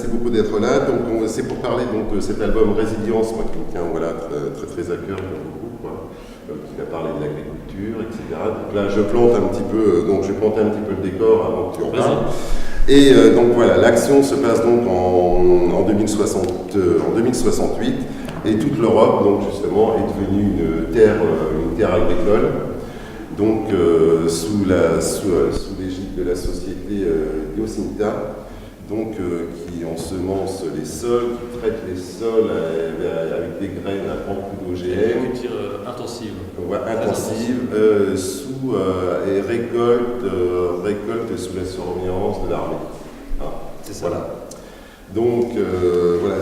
merci beaucoup d'être là. Donc, c'est pour parler donc, de cet album Résilience, moi qui me tient voilà, très à cœur, comme beaucoup, quoi, qui va parler de l'agriculture, etc. Donc là, je plante un petit peu, donc je vais planter un petit peu le décor avant que tu en parles. Et donc voilà, l'action se passe donc en 2068, et toute l'Europe, donc justement, est devenue une terre agricole. Donc, sous l'égide de la société Biosinta, donc, qui ensemence les sols, qui traite les sols avec des graines à grand coup d'OGM. Agriculture intensive. Ouais, intensive, et récolte sous la surveillance de l'armée. Ah, c'est ça. Voilà. Donc, voilà,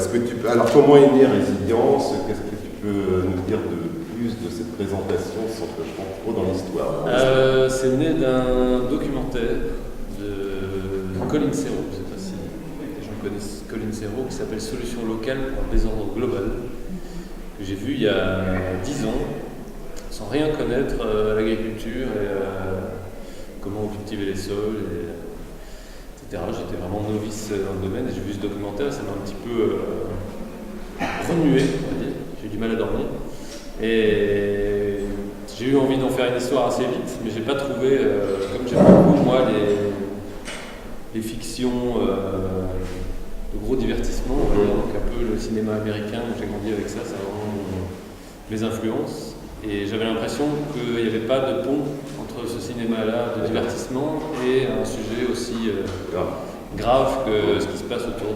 alors, comment est née Résilience? Qu'est-ce que tu peux nous dire de plus de cette présentation sans que je rentre trop dans l'histoire? C'est né d'un documentaire de Colin Serrault, je ne sais pas si les gens connaissent Colin Serrault, qui s'appelle Solutions locales pour un désordre global, que j'ai vu il y a 10 ans, sans rien connaître à l'agriculture et comment cultiver les sols, etc. J'étais vraiment novice dans le domaine et j'ai vu ce documentaire, ça m'a un petit peu remué, on va dire. J'ai eu du mal à dormir. Et j'ai eu envie d'en faire une histoire assez vite, mais j'ai pas trouvé, comme j'aime beaucoup moi, les fictions de gros divertissement, donc un peu le cinéma américain, j'ai grandi avec ça, ça a vraiment mes influences. Et j'avais l'impression qu'il n'y avait pas de pont entre ce cinéma-là de divertissement et un sujet aussi grave que ce qui se passe autour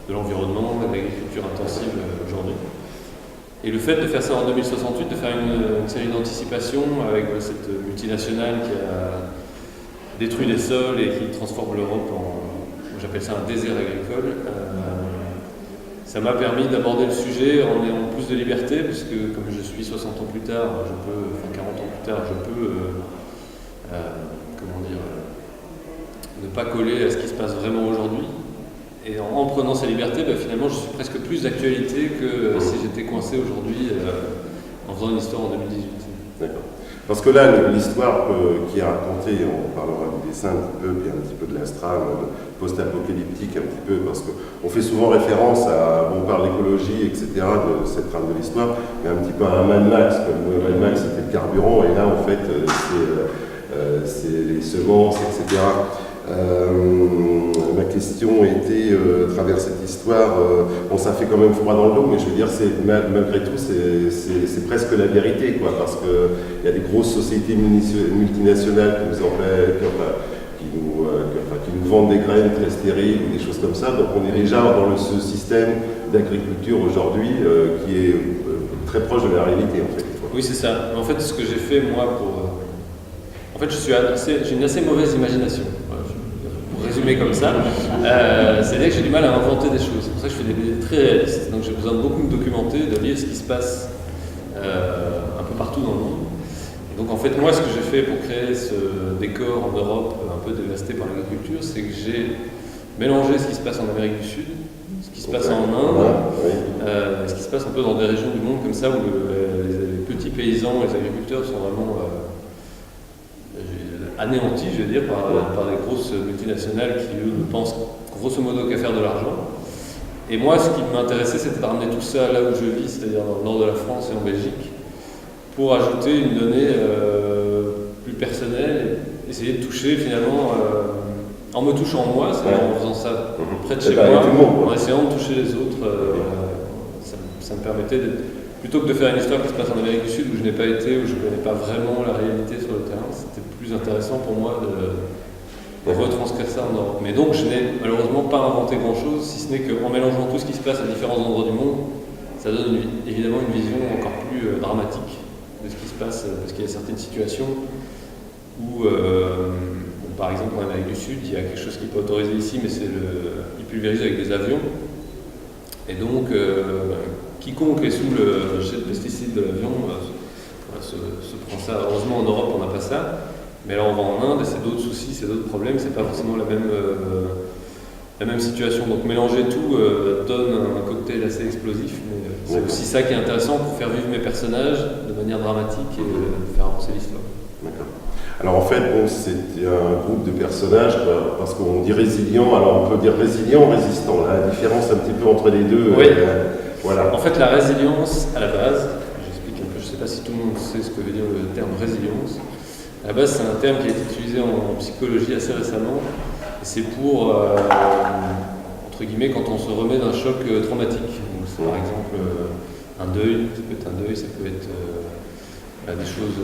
de l'environnement, de l'agriculture intensive aujourd'hui. Et le fait de faire ça en 2068, de faire une série d'anticipations avec cette multinationale qui a détruit les sols et qui transforme l'Europe j'appelle ça un désert agricole, ça m'a permis d'aborder le sujet en ayant plus de liberté, puisque comme je suis 60 ans plus tard, 40 ans plus tard, je peux ne pas coller à ce qui se passe vraiment aujourd'hui. Et en prenant ces libertés, finalement, je suis presque plus d'actualité que si j'étais coincé aujourd'hui en faisant une histoire en 2018. D'accord. Parce que là, l'histoire qui est racontée, on parlera du dessin un petit peu, puis un petit peu de l'astral, post-apocalyptique un petit peu, parce qu'on fait souvent référence on parle d'écologie, etc., de cette trame de l'histoire, mais un petit peu à un Mad Max, comme Mad Max c'était le carburant, et là, en fait, c'est les semences, etc. Ma question était, à travers cette histoire, ça fait quand même froid dans le dos, mais je veux dire, malgré tout, c'est presque la vérité, quoi, parce qu'il y a des grosses sociétés multinationales qui nous vendent des graines très stériles ou des choses comme ça, donc on est déjà dans ce système d'agriculture aujourd'hui qui est très proche de la réalité, en fait. Oui, c'est ça. En fait, ce que j'ai fait, moi, en fait, j'ai une assez mauvaise imagination. Pour résumer comme ça, c'est-à-dire que j'ai du mal à inventer des choses. C'est pour ça que je fais des BD très réalistes. Donc j'ai besoin de beaucoup me documenter, de lire ce qui se passe un peu partout dans le monde. Et donc en fait, moi, ce que j'ai fait pour créer ce décor en Europe un peu dévasté par l'agriculture, c'est que j'ai mélangé ce qui se passe en Amérique du Sud, ce qui se passe en Inde, ce qui se passe un peu dans des régions du monde comme ça où les petits paysans et les agriculteurs sont vraiment anéantis, je veux dire, par des grosses multinationales qui, eux, ne pensent grosso modo qu'à faire de l'argent. Et moi, ce qui m'intéressait, c'était de ramener tout ça là où je vis, c'est-à-dire dans le nord de la France et en Belgique, pour ajouter une donnée plus personnelle et essayer de toucher finalement, en me touchant moi, c'est-à-dire en faisant ça près de chez moi, en essayant de toucher les autres, ça me permettait plutôt que de faire une histoire qui se passe en Amérique du Sud où je n'ai pas été, où je ne connais pas vraiment la réalité sur le terrain, c'était plus intéressant pour moi de retranscrire ça en Europe. Mais donc je n'ai malheureusement pas inventé grand-chose, si ce n'est qu'en mélangeant tout ce qui se passe à différents endroits du monde, ça donne évidemment une vision encore plus dramatique de ce qui se passe, parce qu'il y a certaines situations où, par exemple en Amérique du Sud, il y a quelque chose qui n'est pas autorisé ici, mais ils pulvérisent avec des avions. Et donc, quiconque est sous le jet de pesticides de l'avion se prend ça. Heureusement, en Europe, on n'a pas ça. Mais là, on va en Inde et c'est d'autres soucis, c'est d'autres problèmes. C'est pas forcément la même situation. Donc, mélanger tout donne un cocktail assez explosif. Mais c'est aussi ça qui est intéressant pour faire vivre mes personnages de manière dramatique et faire avancer l'histoire. D'accord. Alors en fait, bon, c'était un groupe de personnages, quoi, parce qu'on dit résilient, alors on peut dire résilient ou résistant. La différence un petit peu entre les deux, Oui. voilà. En fait, la résilience, à la base, j'explique un peu, je ne sais pas si tout le monde sait ce que veut dire le terme résilience. À la base, c'est un terme qui a été utilisé en psychologie assez récemment, et c'est pour, entre guillemets, quand on se remet d'un choc traumatique. Donc, c'est par exemple un deuil, ça peut être un deuil, ça peut être des choses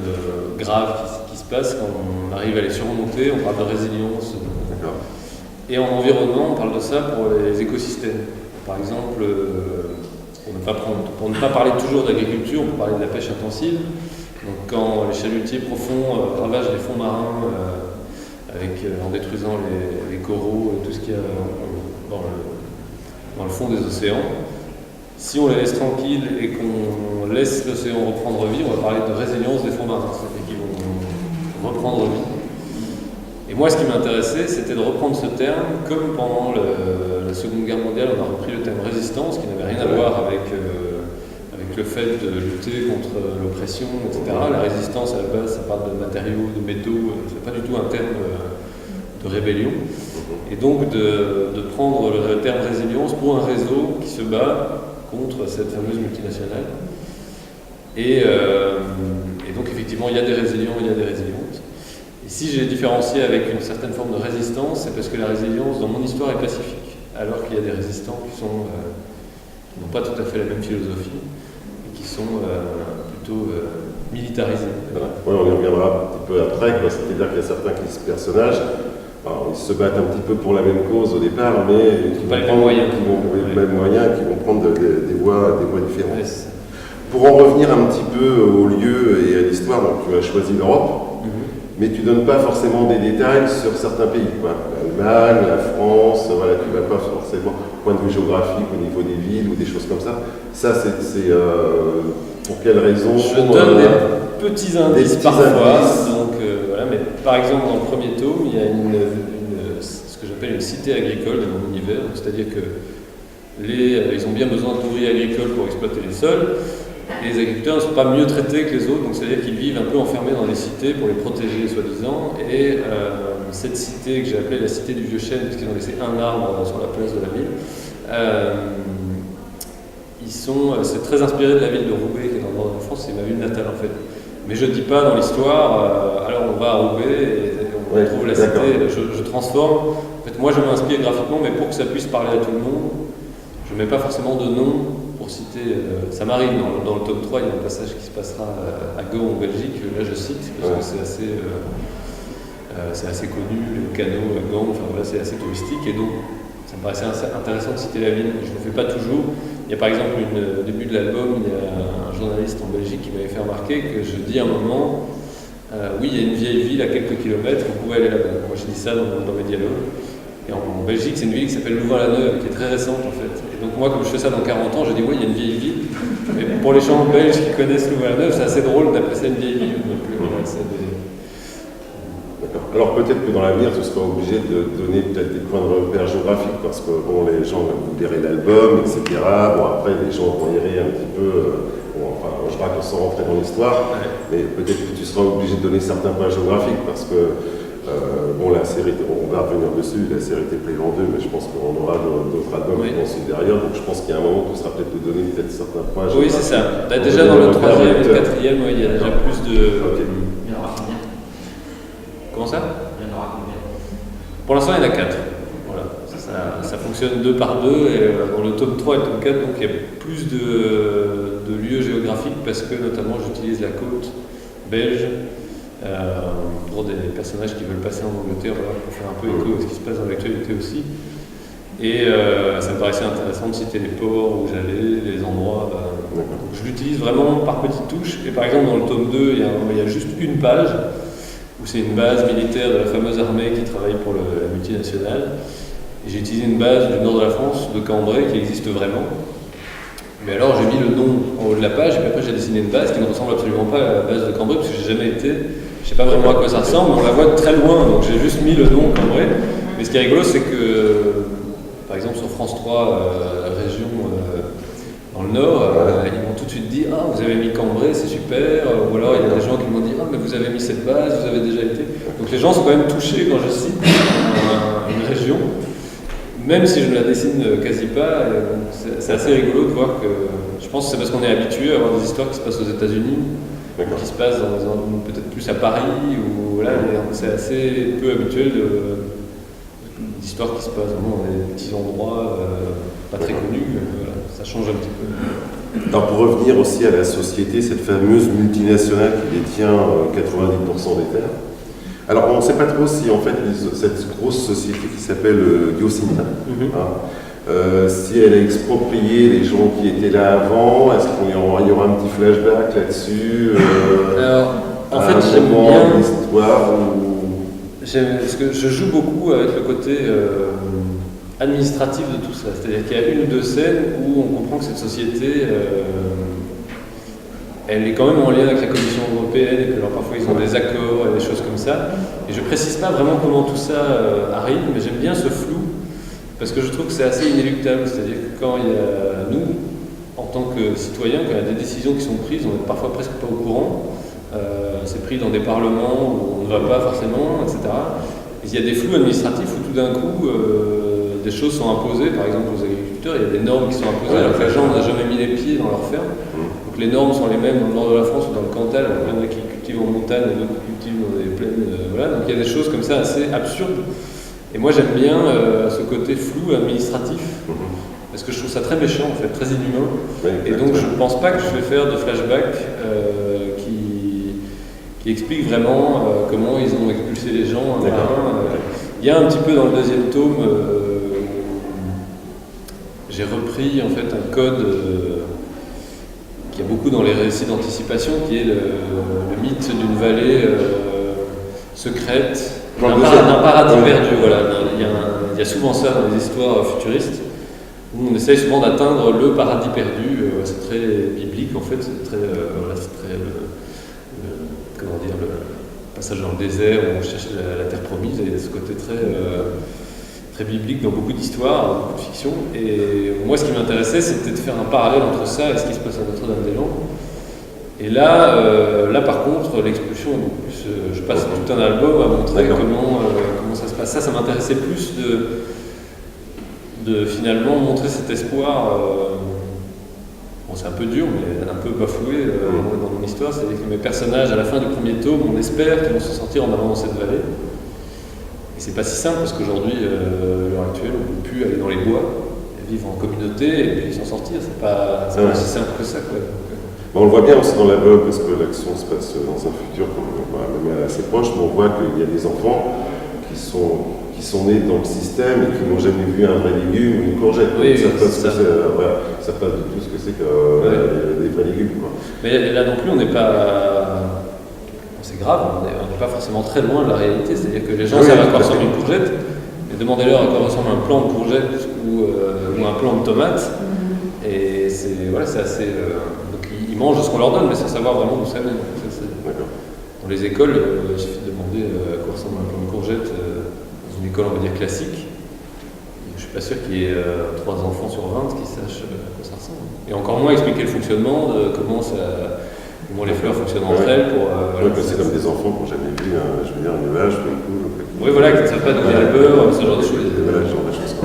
graves qui se passent, quand on arrive à les surmonter, on parle de résilience. Et en environnement, on parle de ça pour les écosystèmes. Par exemple, pour ne pas parler toujours d'agriculture, on peut parler de la pêche intensive. Donc quand les chalutiers profonds ravagent les fonds marins en détruisant les coraux et tout ce qu'il y a dans le fond des océans, si on les laisse tranquilles et qu'on laisse l'océan reprendre vie, on va parler de résilience des fonds marins, c'est-à-dire qu'ils vont reprendre vie. Et moi, ce qui m'intéressait, c'était de reprendre ce terme, comme pendant la Seconde Guerre mondiale, on a repris le terme résistance, qui n'avait rien à voir avec le fait de lutter contre l'oppression, etc. La résistance, à la base, ça parle de matériaux, de métaux, c'est pas du tout un terme de rébellion. Et donc de prendre le terme résilience pour un réseau qui se bat contre cette fameuse multinationale. Et donc effectivement, il y a des résilients, il y a des résilientes. Et si j'ai différencié avec une certaine forme de résistance, c'est parce que la résilience, dans mon histoire, est pacifique, alors qu'il y a des résistants qui n'ont pas tout à fait la même philosophie et qui sont plutôt militarisés. Voilà. Ouais, on y reviendra un petit peu après, c'est-à-dire qu'il y a certains personnages, ils se battent un petit peu pour la même cause au départ, mais qui vont prendre des voies différentes. Yes. Pour en revenir un petit peu au lieu et à l'histoire, donc tu as choisi l'Europe. Mais tu ne donnes pas forcément des détails sur certains pays, l'Allemagne, la France, voilà, tu ne vas pas forcément, point de vue géographique, au niveau des villes ou des choses comme ça. Ça, c'est pour quelle raison? Je donne des petits indices parfois. Donc, voilà, mais par exemple, dans le premier tome, il y a ce que j'appelle une cité agricole dans mon univers, c'est-à-dire que ils ont bien besoin d'ouvriers agricoles pour exploiter les sols. Les agriculteurs ne sont pas mieux traités que les autres, donc c'est-à-dire qu'ils vivent un peu enfermés dans les cités pour les protéger, soi-disant. Et cette cité que j'ai appelée la cité du vieux chêne, parce qu'ils ont laissé un arbre sur la place de la ville, c'est très inspiré de la ville de Roubaix, qui est dans le nord de la France, c'est ma ville natale en fait. Mais je ne dis pas dans l'histoire, alors on va à Roubaix et on trouve la cité, je transforme. En fait, moi je m'inspire graphiquement, mais pour que ça puisse parler à tout le monde, je ne mets pas forcément de nom. Pour citer, ça m'arrive dans le tome 3, il y a un passage qui se passera à Gand en Belgique, là je cite parce que c'est assez connu, le canot à Gand, enfin voilà, c'est assez touristique et donc ça me paraissait intéressant de citer la ville, je ne le fais pas toujours. Il y a par exemple au début de l'album, il y a un journaliste en Belgique qui m'avait fait remarquer que je dis à un moment, oui il y a une vieille ville à quelques kilomètres, vous pouvez aller là-bas. Moi je dis ça dans mes dialogues. Et en Belgique, c'est une ville qui s'appelle Louvain-la-Neuve, qui est très récente en fait. Et donc moi, comme je fais ça dans 40 ans, je dis oui, il y a une vieille ville. Mais pour les gens belges qui connaissent Louvain-la-Neuve, c'est assez drôle d'appeler ça une vieille ville. Donc, D'accord. Alors peut-être que dans l'avenir, tu seras obligé de donner peut-être des points de repère géographiques, parce que bon, les gens vont lire l'album, etc. Bon, après, les gens vont errer un petit peu. Je raconte sans rentrer dans l'histoire, mais peut-être que tu seras obligé de donner certains points géographiques, parce que la série, on va revenir dessus, la série était prévue en 2, mais je pense qu'on aura d'autres albums qui vont suivre derrière, donc je pense qu'il y a un moment où tu seras peut-être de donner peut-être certains points. Oui, c'est ça. Déjà dans le 3e et le 4e, il y a déjà plus de... Il y en aura combien? Comment ça? Il y en aura combien? Pour l'instant, il y en a 4. Voilà. Ça fonctionne 2 par 2, et dans le tome 3 et le tome 4, donc il y a plus de lieux géographiques, parce que notamment j'utilise la côte belge, pour des personnages qui veulent passer en Angleterre, voilà, pour faire un peu écho à ce qui se passe dans l'actualité aussi. Et ça me paraissait intéressant de citer les ports où j'allais, les endroits. Donc je l'utilise vraiment par petites touches. Et par exemple, dans le tome 2, il y a juste une page où c'est une base militaire de la fameuse armée qui travaille pour la multinationale. Et j'ai utilisé une base du nord de la France, de Cambrai, qui existe vraiment. Mais alors j'ai mis le nom en haut de la page, et puis après j'ai dessiné une base qui ne ressemble absolument pas à la base de Cambrai, parce que j'ai jamais été. Je sais pas vraiment à quoi ça ressemble, on la voit de très loin, donc j'ai juste mis le nom Cambrai. Mais ce qui est rigolo, c'est que, par exemple, sur France 3, région dans le Nord, ils m'ont tout de suite dit « Ah, vous avez mis Cambrai, c'est super », ou alors il y a des gens qui m'ont dit « Ah, mais vous avez mis cette base, vous avez déjà été ». Donc les gens sont quand même touchés quand je cite une région, même si je ne la dessine quasi pas. C'est assez rigolo de voir que, je pense que c'est parce qu'on est habitué à avoir des histoires qui se passent aux États-Unis, qui se passent peut-être plus à Paris, ou voilà, c'est assez peu habituel d'histoires qui se passent vraiment dans des petits endroits pas très connus, voilà, ça change un petit peu. Alors pour revenir aussi à la société, cette fameuse multinationale qui détient 90% des terres. Alors on ne sait pas trop si en fait cette grosse société qui s'appelle Rio Tinto, si elle a exproprié les gens qui étaient là avant, est-ce qu'il y aura un petit flashback là-dessus Alors en fait j'aime bien l'histoire parce que je joue beaucoup avec le côté administratif de tout ça. C'est-à-dire qu'il y a une ou deux scènes où on comprend que cette société, elle est quand même en lien avec la Commission européenne et que alors, parfois ils ont des accords et des choses comme ça. Et je ne précise pas vraiment comment tout ça arrive, mais j'aime bien ce flou parce que je trouve que c'est assez inéluctable. C'est-à-dire que quand il y a nous, en tant que citoyens, quand il y a des décisions qui sont prises, on n'est parfois presque pas au courant. C'est pris dans des parlements où on ne va pas forcément, etc. Et il y a des flous administratifs où tout d'un coup des choses sont imposées, par exemple aux agriculteurs, il y a des normes qui sont imposées alors que les gens n'ont jamais mis les pieds dans leur ferme. Donc les normes sont les mêmes dans le nord de la France ou dans le Cantal, il y en a qui cultivent en montagne et d'autres qui cultivent dans des plaines. Voilà. Donc il y a des choses comme ça assez absurdes. Et moi j'aime bien ce côté flou administratif, parce que je trouve ça très méchant en fait, très inhumain. Et donc je ne pense pas que je vais faire de flashback qui explique vraiment comment ils ont expulsé les gens un par un. Il y a un petit peu dans le deuxième tome, j'ai repris en fait un code qui a beaucoup dans les récits d'anticipation, qui est le mythe d'une vallée secrète, d'un paradis perdu. Voilà. Il y a souvent ça dans les histoires futuristes, où on essaye souvent d'atteindre le paradis perdu. C'est très biblique en fait, c'est très comment dire, le passage dans le désert où on cherche la terre promise. Il y a ce côté très biblique dans beaucoup d'histoires, beaucoup de fiction. Et moi, ce qui m'intéressait, c'était de faire un parallèle entre ça et ce qui se passe à Notre-Dame-des-Landes. Et là, par contre, l'expulsion est beaucoup plus. Je passe tout un album à montrer comment ça se passe. Ça m'intéressait plus de finalement montrer cet espoir. Bon, c'est un peu dur, mais un peu bafoué dans mon histoire. C'est-à-dire que mes personnages, à la fin du premier tome, on espère qu'ils vont se sortir en allant dans cette vallée. Et c'est pas si simple, parce qu'aujourd'hui, à l'heure actuelle, on ne peut plus aller dans les bois, vivre en communauté et puis s'en sortir. C'est pas aussi simple que ça, quoi. On le voit bien aussi dans l'album, parce que l'action se passe dans un futur même assez proche, mais on voit qu'il y a des enfants qui sont nés dans le système et qui n'ont jamais vu un vrai légume ou une courgette. Oui, ça passe de tout ce que c'est que des vrais légumes. Quoi. Mais là non plus, on n'est pas... C'est grave, on n'est pas forcément très loin de la réalité. C'est-à-dire que les gens savent à quoi ressemble une courgette, et demandez-leur à quoi ressemble un plant de courgette ou un plant de tomate. Et c'est assez... donc ils mangent ce qu'on leur donne, mais sans savoir vraiment d'où ça vient. Dans les écoles, il suffit de demander à quoi ressemble un plant de courgette dans une école, on va dire, classique. Je suis pas sûr qu'il y ait 3 enfants sur 20 qui sachent à quoi ça ressemble. Et encore moins expliquer le fonctionnement, comment les fleurs fonctionnent entre elles. C'est comme des enfants qui n'ont jamais vu un nuage, un coup. Oui, voilà, qui ne savent pas d'où vient le beurre, ce genre de choses. Voilà, ce genre de choses.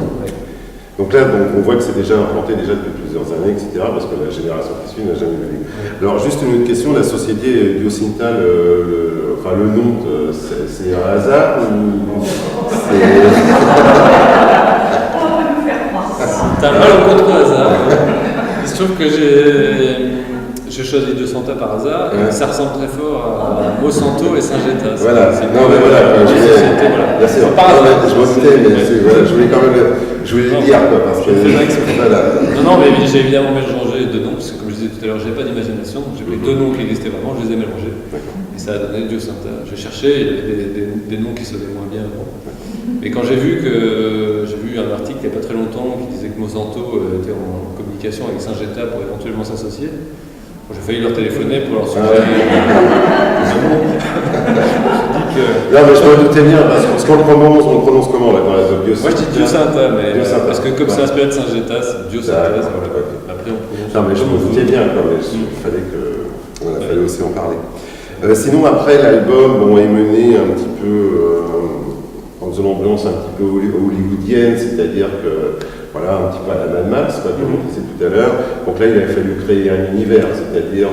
Donc là, on voit que c'est déjà implanté depuis plusieurs années, etc., parce que la génération qui suit n'a jamais vu. Alors, juste une autre question, la société Rio Tinto, le nom, c'est un hasard ou c'est... T'as mal au contre-hasard. Il se trouve que j'ai choisi Rio Tinto par hasard, et ça ressemble très fort à Monsanto et Syngenta. Voilà, c'est par hasard. Je m'en doutais, mais je voulais quand même le dire, parce que... Non, mais j'ai évidemment mélangé 2 noms, parce que comme je disais tout à l'heure, je n'avais pas d'imagination, donc j'ai pris 2 noms qui existaient vraiment, je les ai mélangés. Et ça a donné Rio Tinto. J'ai cherché, il y avait des noms qui sonnaient moins bien avant. Mais quand j'ai vu un article il n'y a pas très longtemps qui disait que Monsanto était en communication avec Syngenta pour éventuellement s'associer, j'ai failli leur téléphoner pour leur suggérer. Non, mais je me doutais bien, parce qu'on le prononce comment là, dans la biosynthèse? Moi je dis Rio Tinto, mais parce que comme c'est inspiré de Syngenta, c'est biosynthèse. Après on prononce Non, mais je me doutais bien, quoi, mais il fallait aussi en parler. Sinon, après, l'album est mené un petit peu dans une ambiance un petit peu hollywoodienne, c'est-à-dire que, voilà, un petit peu à la Mad Max, comme on disait tout à l'heure. Donc là, il a fallu créer un univers, c'est-à-dire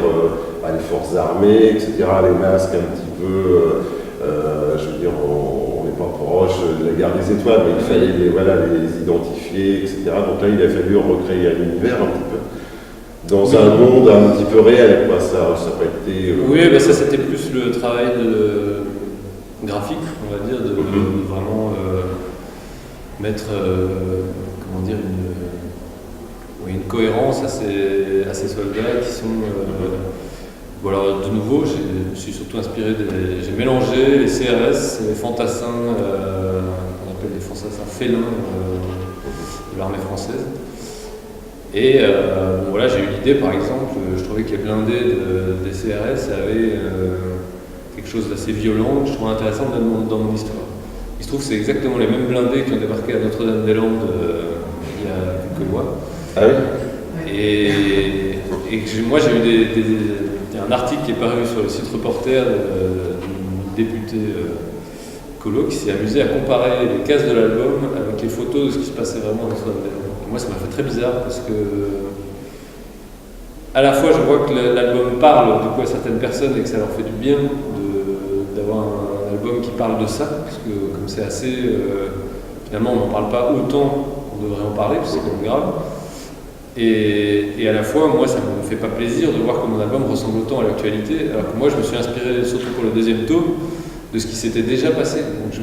les forces armées, etc., les masques un petit peu, je veux dire, on n'est pas proche de la guerre des étoiles, mais il fallait les identifier, etc. Donc là, il a fallu recréer un univers un petit peu. Dans un monde un petit peu réel, quoi. Ça n'a pas été... Oui, ça c'était plus le travail de graphique, on va dire, de vraiment mettre comment dire, une cohérence à ces soldats qui sont... voilà, de nouveau, je me suis surtout inspiré j'ai mélangé les CRS, les fantassins, on appelle les fantassins félins de l'armée française. Et voilà, j'ai eu l'idée, par exemple, je trouvais que les blindés des CRS avaient quelque chose d'assez violent, que je trouvais intéressant dans mon histoire. Il se trouve que c'est exactement les mêmes blindés qui ont débarqué à Notre-Dame-des-Landes il y a quelques mois. Ah oui. Et moi, j'ai eu un article qui est paru sur le site Reporter d'une députée colo qui s'est amusée à comparer les cases de l'album avec les photos de ce qui se passait vraiment à Notre-Dame-des-Landes. Moi, ça m'a fait très bizarre parce que, à la fois, je vois que l'album parle du coup à certaines personnes et que ça leur fait du bien d'avoir un album qui parle de ça, parce que comme c'est assez, finalement, on n'en parle pas autant qu'on devrait en parler, parce que c'est quand même grave. Et à la fois, moi, ça ne me fait pas plaisir de voir que mon album ressemble autant à l'actualité, alors que moi, je me suis inspiré, surtout pour le deuxième tome, de ce qui s'était déjà passé. Donc je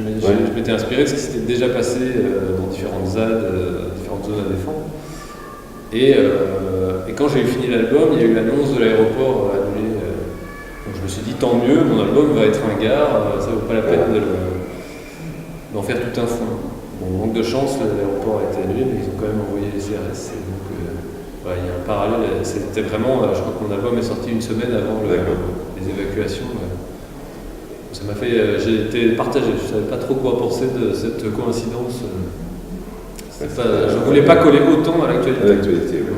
m'étais inspiré de ce qui s'était déjà passé dans différentes ZAD, différentes zones à défendre. Et quand j'ai fini l'album, il y a eu l'annonce de l'aéroport annulé. Donc je me suis dit, tant mieux, mon album va être un gare, ça vaut pas la peine d'en faire tout un fond. Bon, manque de chance, l'aéroport a été annulé, mais ils ont quand même envoyé les CRS. Et donc il y a un parallèle. C'était vraiment, je crois que mon album est sorti une semaine avant les évacuations. Ça m'a fait, j'ai été partagé, je ne savais pas trop quoi penser de cette coïncidence. Je ne voulais pas coller autant à l'actualité. Oui.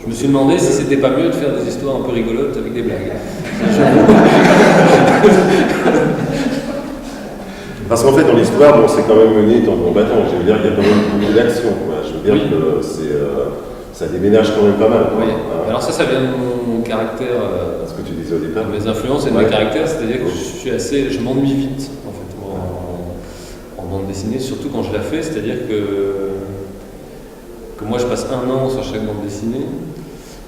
Je me suis demandé si c'était pas mieux de faire des histoires un peu rigolotes avec des blagues. Parce qu'en fait, dans l'histoire, c'est quand même mené dans le combattant. Je veux dire, il y a quand même beaucoup d'action. Je veux dire que ça déménage quand même pas mal. Oui. Alors ça vient de mon caractère. Ce que tu disais au départ. Mes influences et de mes caractères, c'est-à-dire que je m'ennuie vite en fait en bande dessinée, surtout quand je la fais, c'est-à-dire que moi je passe 1 an sur chaque bande dessinée.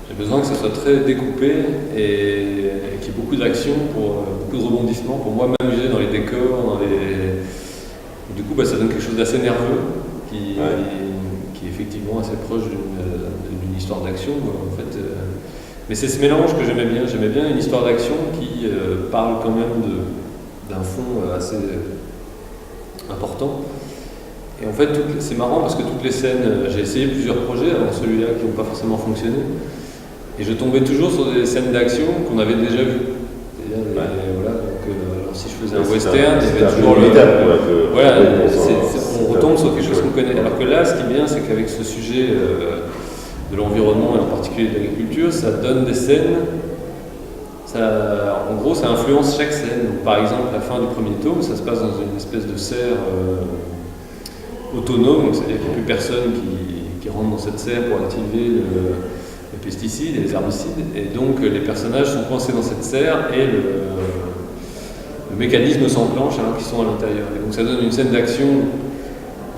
J'ai besoin que ça soit très découpé et qu'il y ait beaucoup d'action, beaucoup de rebondissements pour moi m'amuser dans les décors, Du coup, ça donne quelque chose d'assez nerveux qui est effectivement assez proche d'une histoire d'action. En fait, mais c'est ce mélange que j'aimais bien. J'aimais bien une histoire d'action qui parle quand même d'un fond assez important. Et en fait, c'est marrant parce que toutes les scènes, j'ai essayé plusieurs projets avant celui-là qui n'ont pas forcément fonctionné. Et je tombais toujours sur des scènes d'action qu'on avait déjà vues. Alors si je faisais un western, il y avait toujours on retombe sur quelque chose qu'on connaît. Alors que là, ce qui est bien, c'est qu'avec ce sujet de l'environnement et en particulier de l'agriculture, ça donne des scènes. En gros, ça influence chaque scène. Donc, par exemple, la fin du premier tome, ça se passe dans une espèce de serre autonome, c'est-à-dire qu'il n'y a plus personne qui rentre dans cette serre pour activer les pesticides et les herbicides. Et donc, les personnages sont coincés dans cette serre et le mécanisme s'enclenche alors qu'ils sont à l'intérieur. Et donc, ça donne une scène d'action.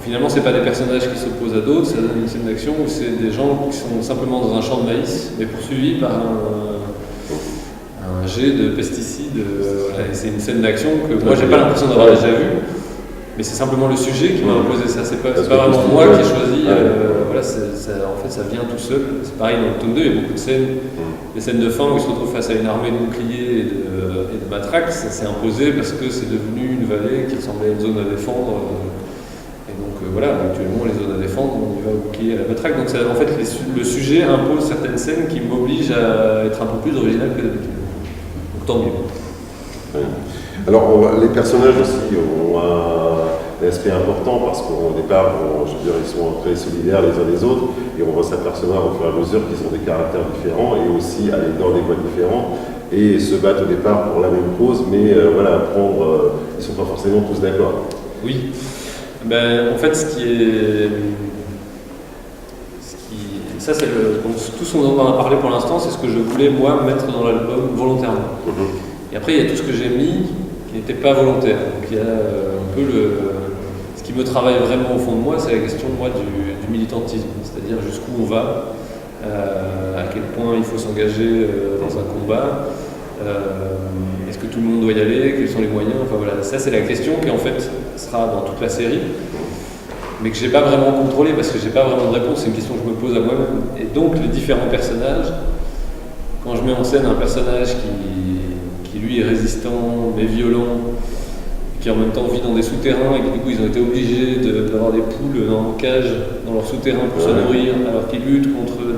Finalement, ce n'est pas des personnages qui s'opposent à d'autres, ça donne une scène d'action où c'est des gens qui sont simplement dans un champ de maïs, mais poursuivis par un jet de pesticides. Et c'est une scène d'action que moi, j'ai pas l'impression d'avoir déjà vue, mais c'est simplement le sujet qui m'a imposé ça. C'est pas vraiment moi qui ai choisi. En fait, ça vient tout seul. C'est pareil dans le tome 2, il y a beaucoup de scènes. Les scènes de fin où ils se retrouvent face à une armée de boucliers et de matraques, ça s'est imposé parce que c'est devenu une vallée qui ressemblait à une zone à défendre. Actuellement, les zones à défendre, on y va au bouclier à la matraque. Donc, en fait, le sujet impose certaines scènes qui m'obligent à être un peu plus original que d'habitude. Donc, tant mieux. Oui. Alors, les personnages aussi ont un aspect important parce qu'au départ, je veux dire, ils sont très solidaires les uns des autres et on va s'apercevoir au fur et à mesure qu'ils ont des caractères différents et aussi aller dans des voies différentes et se battent au départ pour la même cause, mais voilà, ils ne sont pas forcément tous d'accord. Oui. Ben, en fait, ça, c'est tout ce dont on a parlé pour l'instant, c'est ce que je voulais, moi, mettre dans l'album volontairement. Et après, il y a tout ce que j'ai mis qui n'était pas volontaire. Donc, il y a un peu ce qui me travaille vraiment au fond de moi, c'est la question, moi, du militantisme. C'est-à-dire jusqu'où on va, à quel point il faut s'engager dans un combat, est-ce que tout le monde doit y aller, quels sont les moyens, enfin voilà. Ça, c'est la question qui, en fait, sera dans toute la série, mais que j'ai pas vraiment contrôlé parce que j'ai pas vraiment de réponse, c'est une question que je me pose à moi-même. Et donc les différents personnages, quand je mets en scène un personnage qui lui est résistant, mais violent, qui en même temps vit dans des souterrains et qui du coup ils ont été obligés d'avoir des poules en cage dans leur souterrain pour se nourrir, alors qu'ils luttent contre le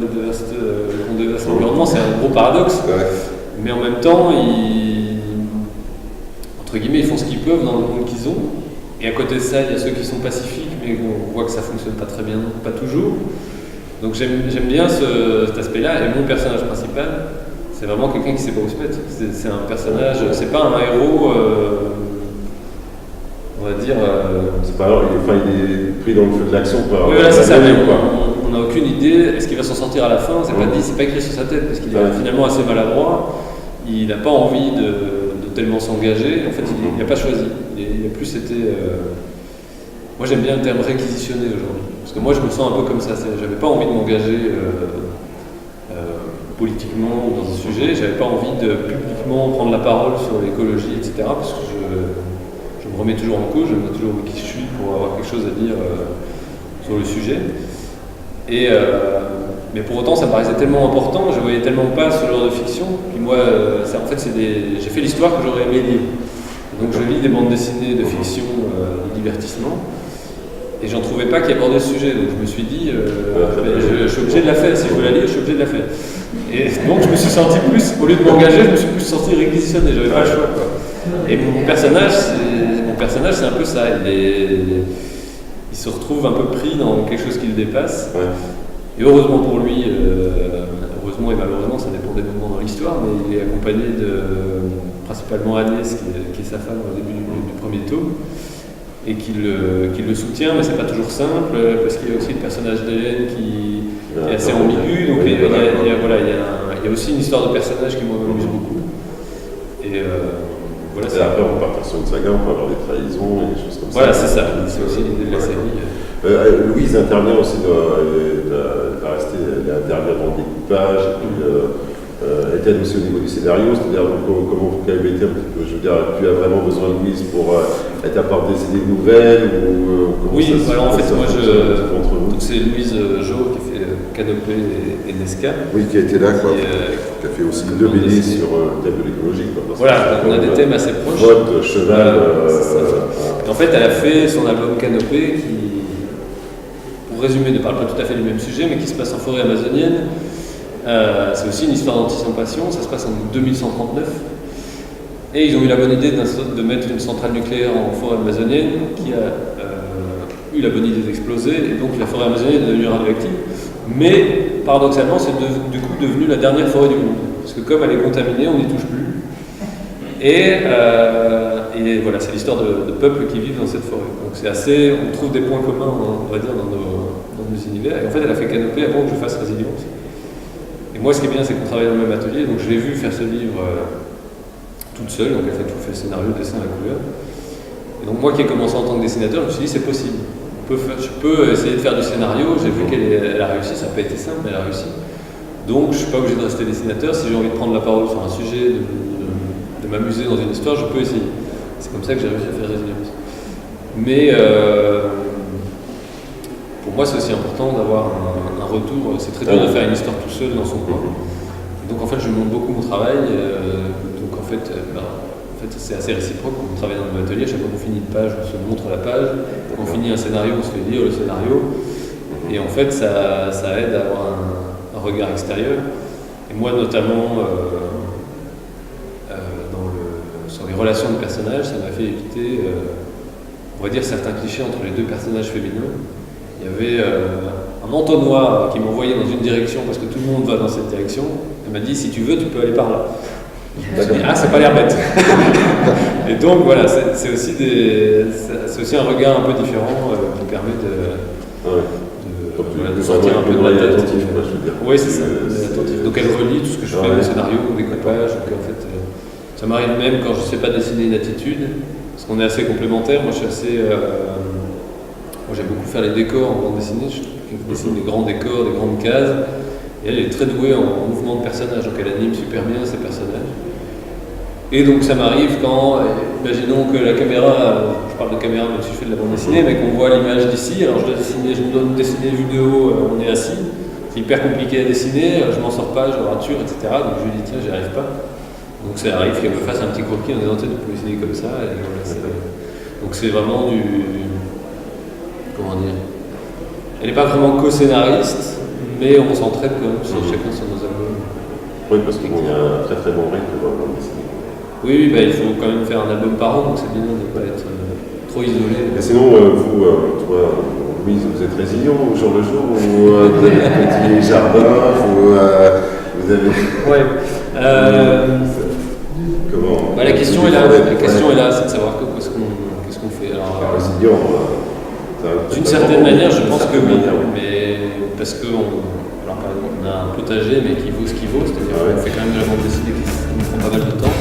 dévastement de l'environnement, c'est un gros paradoxe. Mais en même temps, entre guillemets, ils font ce qu'ils peuvent dans le monde qu'ils ont. Et à côté de ça, il y a ceux qui sont pacifiques, mais on voit que ça fonctionne pas très bien, pas toujours. Donc j'aime bien cet aspect-là. Et mon personnage principal, c'est vraiment quelqu'un qui sait pas où se mettre. C'est un personnage, c'est pas un héros, on va dire. C'est pas alors, il est pris dans le feu de l'action. Oui, voilà, c'est ça. On n'a aucune idée. Est-ce qu'il va s'en sortir à la fin? C'est pas dit, c'est pas écrit sur sa tête parce qu'il est finalement assez maladroit. Il n'a pas envie de tellement s'engager. En fait, il n'a pas choisi. Il a plus été. Moi, j'aime bien le terme réquisitionné aujourd'hui. Parce que moi, je me sens un peu comme ça. J'avais pas envie de m'engager politiquement dans un sujet. J'avais pas envie de publiquement prendre la parole sur l'écologie, etc. Parce que je me remets toujours en cause. Je me dis toujours qui je suis pour avoir quelque chose à dire sur le sujet. Mais pour autant, ça me paraissait tellement important, je voyais tellement pas ce genre de fiction. Puis moi, en fait, j'ai fait l'histoire que j'aurais aimé lire. Donc je lis des bandes dessinées de fiction, de divertissement, et j'en trouvais pas qui abordaient ce sujet. Donc je me suis dit, je suis obligé de la faire. Si je veux la lire, je suis obligé de la faire. Et donc je me suis senti plus, au lieu de m'engager, je me suis plus senti réquisitionné. J'avais pas le choix, quoi. Et mon personnage, c'est un peu ça. Il se retrouve un peu pris dans quelque chose qui le dépasse. Et heureusement pour lui, heureusement et malheureusement, ça dépend des moments dans l'histoire, mais il est accompagné de principalement Agnès, qui est sa femme au début du premier tome, et qui le soutient, mais c'est pas toujours simple, parce qu'il y a aussi le personnage d'Hélène qui est assez ambigu, donc il y a aussi une histoire de personnage qui m'amuse beaucoup. Et voilà, et après, on part sur une saga, on peut avoir des trahisons et des choses comme ça. Voilà, c'est ça, c'est aussi l'idée de la série. Louise intervient aussi, elle intervient dans le découpage, et puis elle t'aide aussi au niveau du scénario, c'est-à-dire comment vous avez été un petit peu, je veux dire, tu as vraiment besoin de Louise pour t'apporter des idées nouvelles ou comment oui, ça en fait, moi entre vous. C'est Louise Jo qui fait Canopée et Nesca. Oui, qui a été là, quoi. Qui a fait aussi 2 BD sur le thème de l'écologie. Voilà, on a des thèmes assez proches. Vote, cheval. En fait, elle a fait son album Canopée qui, pour résumer, ne parle pas tout à fait du même sujet, mais qui se passe en forêt amazonienne. C'est aussi une histoire d'anticipation, ça se passe en 2139. Et ils ont eu la bonne idée de mettre une centrale nucléaire en forêt amazonienne qui a eu la bonne idée d'exploser, et donc la forêt amazonienne est devenue radioactive. Mais paradoxalement, c'est du coup devenu la dernière forêt du monde. Parce que comme elle est contaminée, on n'y touche plus. Et voilà, c'est l'histoire de peuples qui vivent dans cette forêt. Donc c'est assez, on trouve des points communs, on va dire, dans nos univers. Et en fait, elle a fait Canopée avant que je fasse Résilience. Et moi, ce qui est bien, c'est qu'on travaille dans le même atelier. Donc je l'ai vu faire ce livre toute seule. Donc elle fait tout, fait le scénario, le dessin, la couleur. Et donc moi qui ai commencé en tant que dessinateur, je me suis dit c'est possible. Je peux essayer de faire du scénario. J'ai vu qu'elle a réussi. Ça n'a pas été simple, mais elle a réussi. Donc je ne suis pas obligé de rester dessinateur. Si j'ai envie de prendre la parole sur un sujet, de m'amuser dans une histoire, je peux essayer. C'est comme ça que j'ai réussi à faire Résilience. Mais pour moi, c'est aussi important d'avoir un retour. C'est très dur de faire une histoire tout seul dans son coin. Donc en fait, je montre beaucoup mon travail. Donc en fait, c'est assez réciproque. On travaille dans le même atelier. Chaque fois qu'on finit une page, on se montre la page. Quand on finit un scénario, on se fait lire le scénario. Et en fait, ça aide à avoir un regard extérieur. Et moi, notamment, sur les relations de personnages, ça m'a fait éviter on va dire, certains clichés entre les deux personnages féminins. Il y avait un entonnoir qui m'envoyait dans une direction parce que tout le monde va dans cette direction. Elle m'a dit, si tu veux, tu peux aller par là. Je me suis dit, ah, ça n'a pas l'air bête. Et donc voilà, c'est aussi un regard un peu différent qui permet de sortir un peu de la tête. Oui, c'est ça. Donc elle relie tout ce que je fais, le scénario, le découpage. Donc en fait, ça m'arrive même quand je ne sais pas dessiner une attitude, parce qu'on est assez complémentaires. Moi, je suis assez. Moi, j'aime beaucoup faire les décors en bande dessinée. Je dessine des grands décors, des grandes cases. Et elle est très douée en mouvement de personnage, donc elle anime super bien ses personnages. Et donc ça m'arrive quand, imaginons que la caméra, je parle de caméra même si je fais de la bande dessinée, mais qu'on voit l'image d'ici, alors je me donne dessiner vue de haut, on est assis, c'est hyper compliqué à dessiner, je m'en sors pas, je rature, etc. Donc je lui dis tiens, j'y arrive pas. Donc ça arrive qu'elle me fasse un petit croquis en disant tu peux dessiner comme ça. Et voilà, donc c'est vraiment du. Comment dire. Elle n'est pas vraiment co-scénariste, mais on s'entraide quand même chacun sur nos albums. Oui, parce qu'il y a un très très bon rythme dans la bande dessinée. Oui, il faut quand même faire un album par an, donc c'est bien de ne pas être trop isolé. Et sinon, vous, toi, Louise, vous êtes résilient au jour le jour ou vous avez un petit jardin vous avez... Ouais. Comment La question est là, c'est de savoir qu'est-ce qu'on fait. Alors, résilient, d'une certaine manière, je pense que oui, mais parce que par exemple, on a un potager mais qui vaut ce qu'il vaut, c'est-à-dire qu'on fait quand même de la bande dessinée qui nous prend pas mal de temps.